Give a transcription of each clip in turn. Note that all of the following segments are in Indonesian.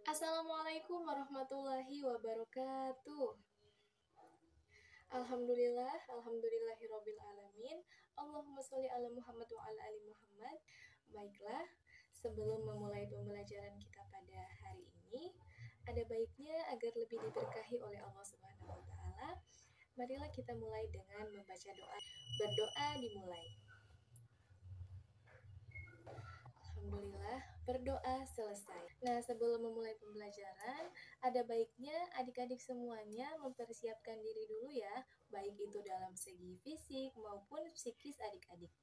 Assalamualaikum warahmatullahi wabarakatuh. Alhamdulillahirabbil alamin. Allahumma sholli ala Muhammad wa ala ali Muhammad. Baiklah, sebelum memulai pembelajaran kita pada hari ini, ada baiknya agar lebih diberkahi oleh Allah Subhanahu wa taala. Marilah kita mulai dengan membaca doa. Berdoa dimulai. Alhamdulillah, berdoa selesai. Nah, sebelum memulai pembelajaran, ada baiknya adik-adik semuanya mempersiapkan diri dulu ya, baik itu dalam segi fisik maupun psikis adik-adik.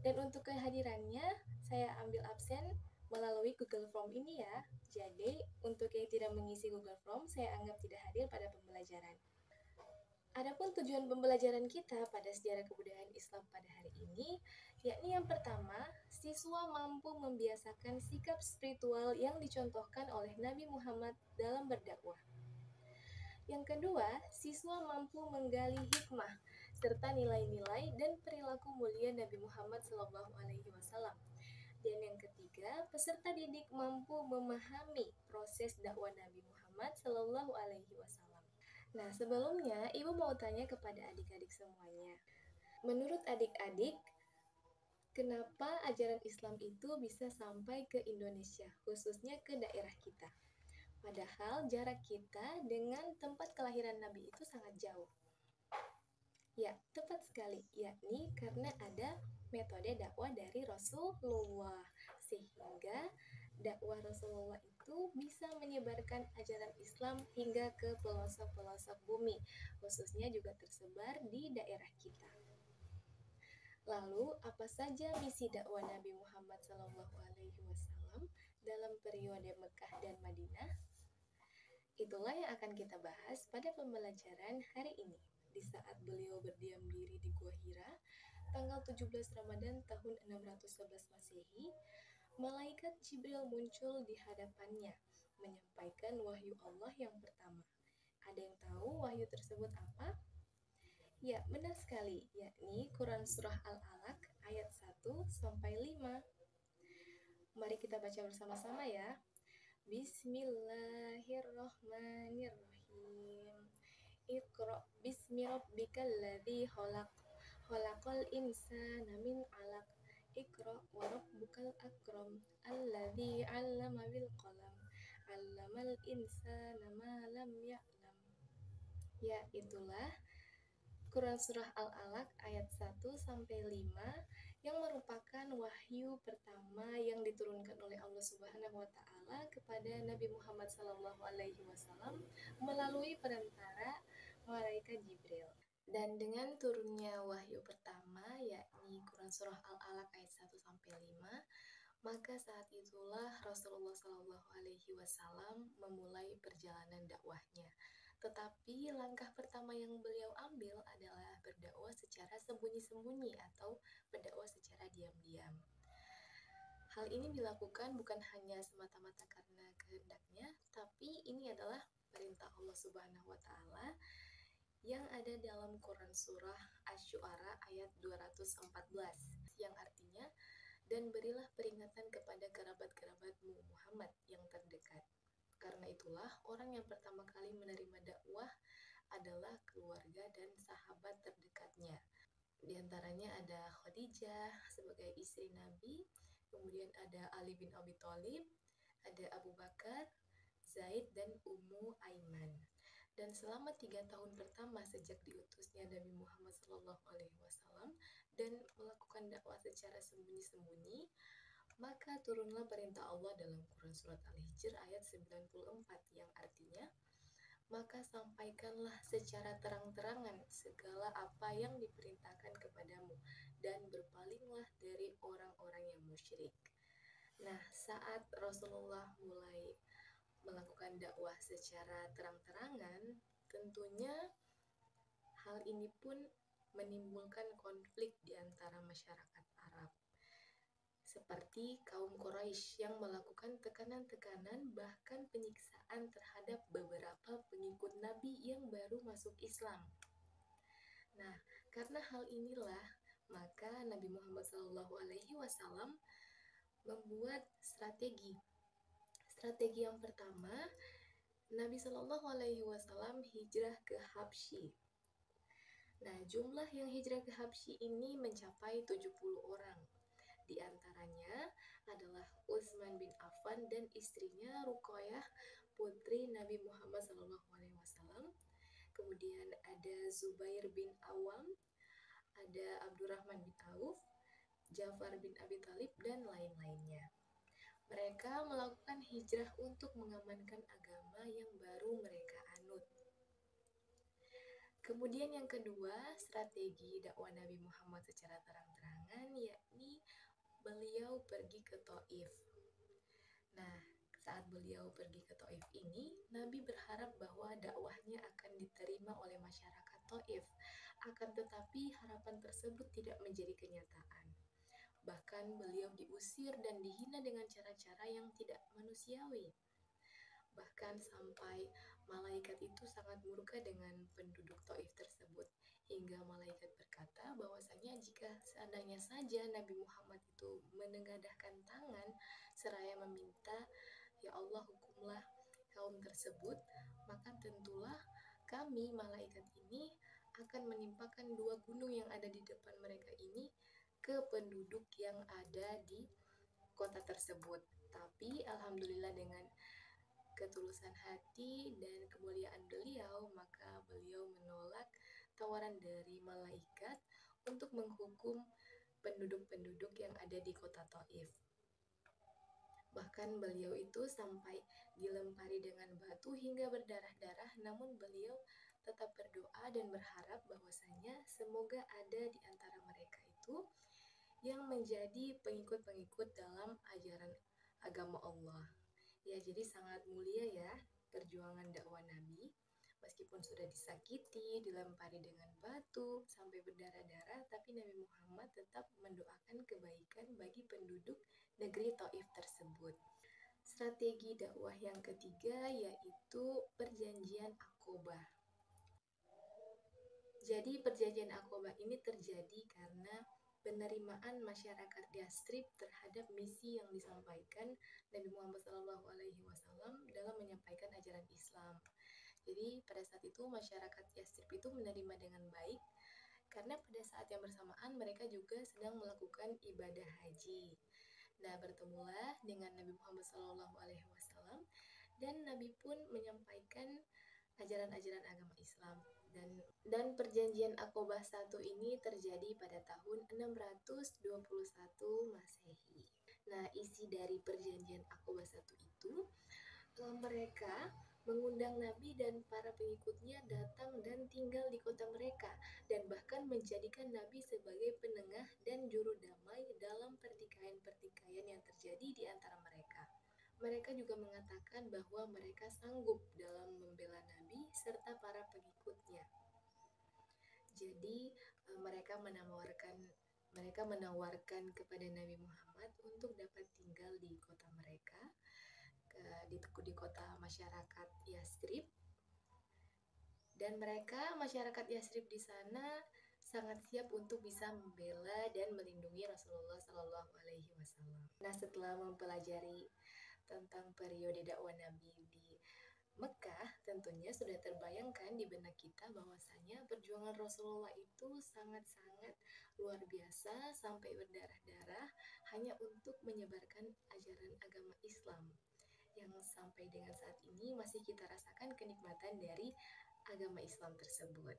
Dan untuk kehadirannya, saya ambil absen melalui Google Form ini ya. Jadi, untuk yang tidak mengisi Google Form, saya anggap tidak hadir pada pembelajaran. Adapun tujuan pembelajaran kita pada sejarah kebudayaan Islam pada hari ini, yakni yang pertama, siswa mampu membiasakan sikap spiritual yang dicontohkan oleh Nabi Muhammad dalam berdakwah. Yang kedua, siswa mampu menggali hikmah serta nilai-nilai dan perilaku mulia Nabi Muhammad SAW. Dan yang ketiga, peserta didik mampu memahami proses dakwah Nabi Muhammad SAW. Nah, sebelumnya Ibu mau tanya kepada adik-adik semuanya. Menurut adik-adik, kenapa ajaran Islam itu bisa sampai ke Indonesia, khususnya ke daerah kita? Padahal jarak kita dengan tempat kelahiran Nabi itu sangat jauh. Ya, tepat sekali, yakni karena ada metode dakwah dari Rasulullah, sehingga dakwah Rasulullah itu bisa menyebarkan ajaran Islam hingga ke pelosok-pelosok bumi, khususnya juga tersebar di daerah kita. Lalu, apa saja misi dakwah Nabi Muhammad SAW dalam periode Mekah dan Madinah? Itulah yang akan kita bahas pada pembelajaran hari ini. Di saat beliau berdiam diri di Gua Hira, tanggal 17 Ramadan tahun 611 Masehi, malaikat Jibril muncul di hadapannya, menyampaikan wahyu Allah yang pertama. Ada yang tahu wahyu tersebut apa? Ya, benar sekali, yakni Quran Surah Al-Alaq ayat 1 sampai 5. Mari kita baca bersama-sama ya. Bismillahirrahmanirrahim. Iqra bismi rabbikal ladzi khalaq. Khalaqal insana min 'alaq. Iqra wa rabbukal akram. Alladzi 'allama bil qalam. 'Allamal insana ma lam ya'lam. Ya, itulah Quran Surah Al-Alaq ayat 1 sampai 5 yang merupakan wahyu pertama yang diturunkan oleh Allah Subhanahu wa taala kepada Nabi Muhammad SAW melalui perantara malaikat Jibril. Dan dengan turunnya wahyu pertama yakni Quran Surah Al-Alaq ayat 1 sampai 5, maka saat itulah Rasulullah SAW memulai perjalanan dakwahnya. Tetapi langkah pertama yang beliau ambil adalah berdakwah secara sembunyi-sembunyi atau berdakwah secara diam-diam. Hal ini dilakukan bukan hanya semata-mata karena kehendaknya, tapi ini adalah perintah Allah Subhanahu wa taala yang ada dalam Quran Surah Asy-Syu'ara ayat 214 yang artinya, dan berilah peringatan kepada kerabat-kerabatmu Muhammad yang terdekat. Karena itulah orang yang pertama kali menerima dakwah adalah keluarga dan sahabat terdekatnya. Di antaranya ada Khadijah sebagai istri Nabi, kemudian ada Ali bin Abi Thalib, ada Abu Bakar, Zaid, dan Ummu Aiman. Dan selama 3 tahun pertama sejak diutusnya Nabi Muhammad SAW dan melakukan dakwah secara sembunyi-sembunyi, maka turunlah perintah Allah dalam Quran Surat Al-Hijr ayat 94 yang artinya, maka sampaikanlah secara terang-terangan segala apa yang diperintahkan kepadamu dan berpalinglah dari orang-orang yang musyrik. Nah, saat Rasulullah mulai melakukan dakwah secara terang-terangan, tentunya hal ini pun menimbulkan konflik di antara masyarakat Arab. Seperti kaum Quraisy yang melakukan tekanan-tekanan bahkan penyiksaan terhadap beberapa pengikut Nabi yang baru masuk Islam. Nah, karena hal inilah maka Nabi Muhammad SAW membuat strategi Strategi yang pertama, Nabi Shallallahu Alaihi Wasallam hijrah ke Habsyi. Nah, jumlah yang hijrah ke Habsyi ini mencapai 70 orang. Di antaranya adalah Utsman bin Affan dan istrinya Ruqayyah, putri Nabi Muhammad SAW. Kemudian ada Zubair bin Awam, ada Abdurrahman bin Auf, Ja'far bin Abi Thalib, dan lain-lainnya. Mereka melakukan hijrah untuk mengamankan agama yang baru mereka anut. Kemudian yang kedua, strategi dakwah Nabi Muhammad secara terang-terangan, yakni beliau pergi ke Thaif. Nah, saat beliau pergi ke Thaif ini, Nabi berharap bahwa dakwahnya akan diterima oleh masyarakat Thaif. Akan tetapi harapan tersebut tidak menjadi kenyataan. Bahkan beliau diusir dan dihina dengan cara-cara yang tidak manusiawi. Bahkan sampai malaikat itu sangat murka dengan penduduk Thaif tersebut, hingga malaikat berkata bahwasanya jika seandainya saja Nabi Muhammad itu menengadahkan tangan seraya meminta, "Ya Allah, hukumlah kaum tersebut," maka tentulah kami malaikat ini akan menimpakan 2 gunung yang ada di depan mereka ini ke penduduk yang ada di kota tersebut. Tapi alhamdulillah dengan ketulusan hati dan kemuliaan beliau, maka beliau menolak tawaran dari malaikat untuk menghukum penduduk-penduduk yang ada di kota Thaif. Bahkan beliau itu sampai dilempari dengan batu hingga berdarah-darah, namun beliau tetap berdoa dan berharap bahwasanya semoga ada di antara mereka itu yang menjadi pengikut-pengikut dalam ajaran agama Allah. Ya, jadi sangat mulia ya perjuangan dakwah Nabi. Meskipun sudah disakiti, dilempari dengan batu, sampai berdarah-darah, tapi Nabi Muhammad tetap mendoakan kebaikan bagi penduduk negeri Thaif tersebut. Strategi dakwah yang ketiga yaitu perjanjian Aqobah. Jadi perjanjian Aqobah ini terjadi karena penerimaan masyarakat Yastrib terhadap misi yang disampaikan Nabi Muhammad SAW dalam menyampaikan ajaran Islam. Jadi pada saat itu masyarakat Yastrib itu menerima dengan baik karena pada saat yang bersamaan mereka juga sedang melakukan ibadah haji. Nah, bertemulah dengan Nabi Muhammad SAW dan Nabi pun menyampaikan ajaran-ajaran agama Islam. Dan perjanjian Aqobah 1 ini terjadi pada tahun 621 Masehi. Nah, isi dari perjanjian Aqobah 1 itu, mereka mengundang Nabi dan para pengikutnya datang dan tinggal di kota mereka, dan bahkan menjadikan Nabi sebagai penengah dan juru damai dalam pertikaian-pertikaian yang terjadi di antara mereka. Mereka juga mengatakan bahwa mereka sanggup dalam membela Nabi serta para pengikutnya. Jadi mereka menawarkan kepada Nabi Muhammad untuk dapat tinggal di kota mereka, di kota masyarakat Yastrib. Dan masyarakat Yastrib di sana sangat siap untuk bisa membela dan melindungi Rasulullah Shallallahu Alaihi Wasallam. Nah, setelah mempelajari tentang periode dakwah Nabi di Mekah, tentunya sudah terbayangkan di benak kita bahwasanya perjuangan Rasulullah itu sangat-sangat luar biasa sampai berdarah-darah hanya untuk menyebarkan ajaran agama Islam yang sampai dengan saat ini masih kita rasakan kenikmatan dari agama Islam tersebut.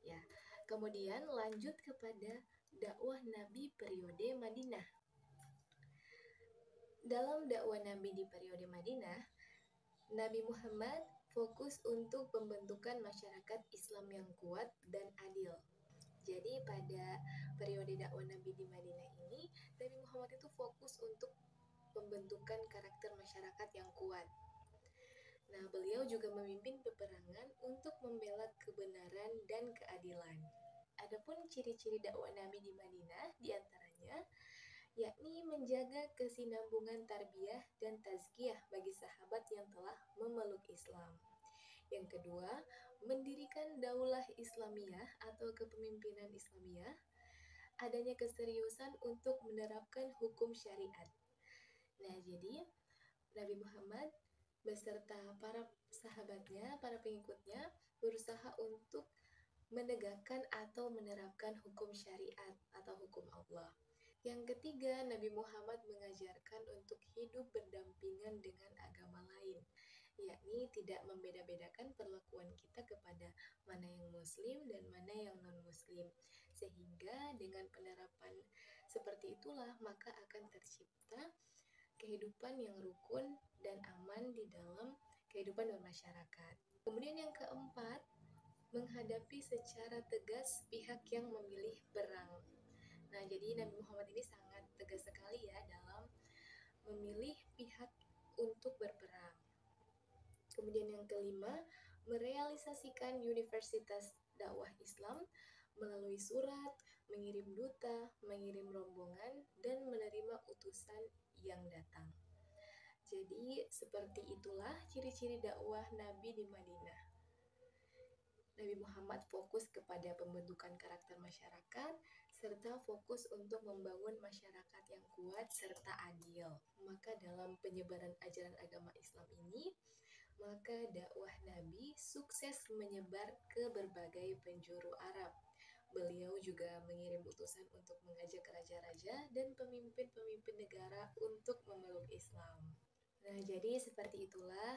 Ya, kemudian lanjut kepada dakwah Nabi periode Madinah. Dalam dakwah Nabi di periode Madinah, Nabi Muhammad fokus untuk pembentukan masyarakat Islam yang kuat dan adil. Jadi pada periode dakwah Nabi di Madinah ini, Nabi Muhammad itu fokus untuk pembentukan karakter masyarakat yang kuat. Nah, beliau juga memimpin peperangan untuk membela kebenaran dan keadilan. Adapun ciri-ciri dakwah Nabi di Madinah diantaranya yakni menjaga kesinambungan tarbiyah dan tazkiyah bagi sahabat yang telah memeluk Islam. Yang kedua, mendirikan daulah Islamiyah atau kepemimpinan Islamiyah, adanya keseriusan untuk menerapkan hukum syariat. Nah, jadi Nabi Muhammad beserta para sahabatnya, para pengikutnya berusaha untuk menegakkan atau menerapkan hukum syariat atau hukum Allah. Yang ketiga, Nabi Muhammad mengajarkan untuk hidup berdampingan dengan agama lain, yakni tidak membeda-bedakan perlakuan kita kepada mana yang muslim dan mana yang non-muslim. Sehingga dengan penerapan seperti itulah maka akan tercipta kehidupan yang rukun dan aman di dalam kehidupan bermasyarakat. Kemudian yang keempat, menghadapi secara tegas pihak yang memilih perang. Nah, jadi Nabi Muhammad ini sangat tegas sekali ya dalam memilih pihak untuk berperang. Kemudian yang kelima, merealisasikan Universitas Dakwah Islam melalui surat, mengirim duta, mengirim rombongan, dan menerima utusan yang datang. Jadi seperti itulah ciri-ciri dakwah Nabi di Madinah. Nabi Muhammad fokus kepada pembentukan karakter masyarakat, serta fokus untuk membangun masyarakat yang kuat serta adil. Maka dalam penyebaran ajaran agama Islam ini, maka dakwah Nabi sukses menyebar ke berbagai penjuru Arab. Beliau juga mengirim utusan untuk mengajak raja-raja dan pemimpin-pemimpin negara untuk memeluk Islam. Nah, jadi seperti itulah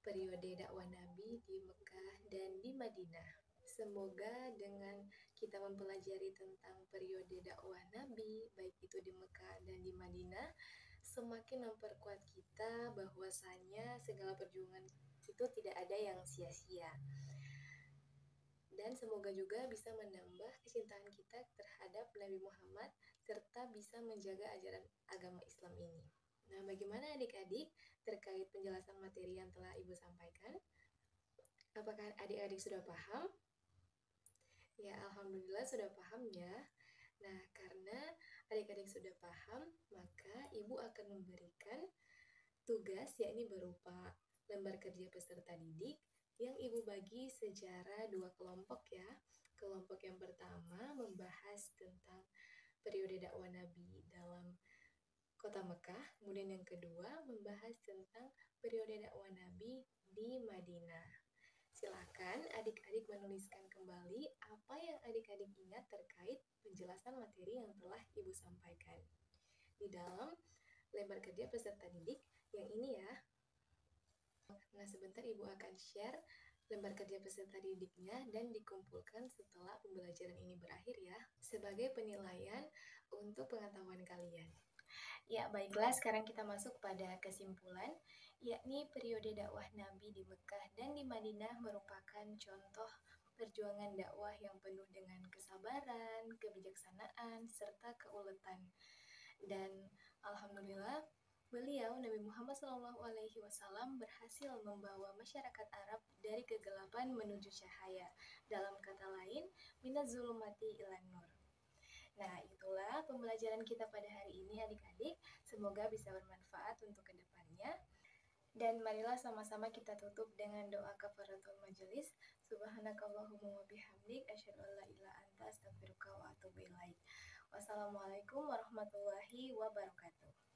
periode dakwah Nabi di Mekah dan di Madinah. Semoga dengan kita mempelajari tentang periode dakwah Nabi, baik itu di Mekah dan di Madinah, semakin memperkuat kita bahwasanya segala perjuangan itu tidak ada yang sia-sia. Dan semoga juga bisa menambah kecintaan kita terhadap Nabi Muhammad serta bisa menjaga ajaran agama Islam ini. Nah, bagaimana adik-adik terkait penjelasan materi yang telah Ibu sampaikan? Apakah adik-adik sudah paham? Ya, alhamdulillah sudah paham ya. Nah, karena adik-adik sudah paham, maka Ibu akan memberikan tugas yakni berupa lembar kerja peserta didik yang Ibu bagi secara 2 kelompok ya. Kelompok yang pertama membahas tentang periode dakwah Nabi dalam Kota Mekah, kemudian yang kedua membahas tentang periode dakwah Nabi di Madinah. Silakan adik-adik menuliskan kembali apa yang adik-adik ingat terkait penjelasan materi yang telah Ibu sampaikan di dalam lembar kerja peserta didik yang ini ya. Nah, sebentar Ibu akan share lembar kerja peserta didiknya dan dikumpulkan setelah pembelajaran ini berakhir ya, sebagai penilaian untuk pengetahuan kalian. Ya, baiklah, sekarang kita masuk pada kesimpulan, yakni periode dakwah Nabi di Mekah dan di Madinah merupakan contoh perjuangan dakwah yang penuh dengan kesabaran, kebijaksanaan, serta keuletan. Dan alhamdulillah, beliau Nabi Muhammad SAW berhasil membawa masyarakat Arab dari kegelapan menuju cahaya. Dalam kata lain, minaz zulumati ilan nur. Nah, itulah pembelajaran kita pada hari ini adik-adik. Semoga bisa bermanfaat untuk kedepannya. Dan marilah sama-sama kita tutup dengan doa kafaratul majelis. Subhanakallahumma wa bihamdik asyhadu an la ilaha anta astaghfiruka wa atubu ilaik. Wassalamualaikum warahmatullahi wabarakatuh.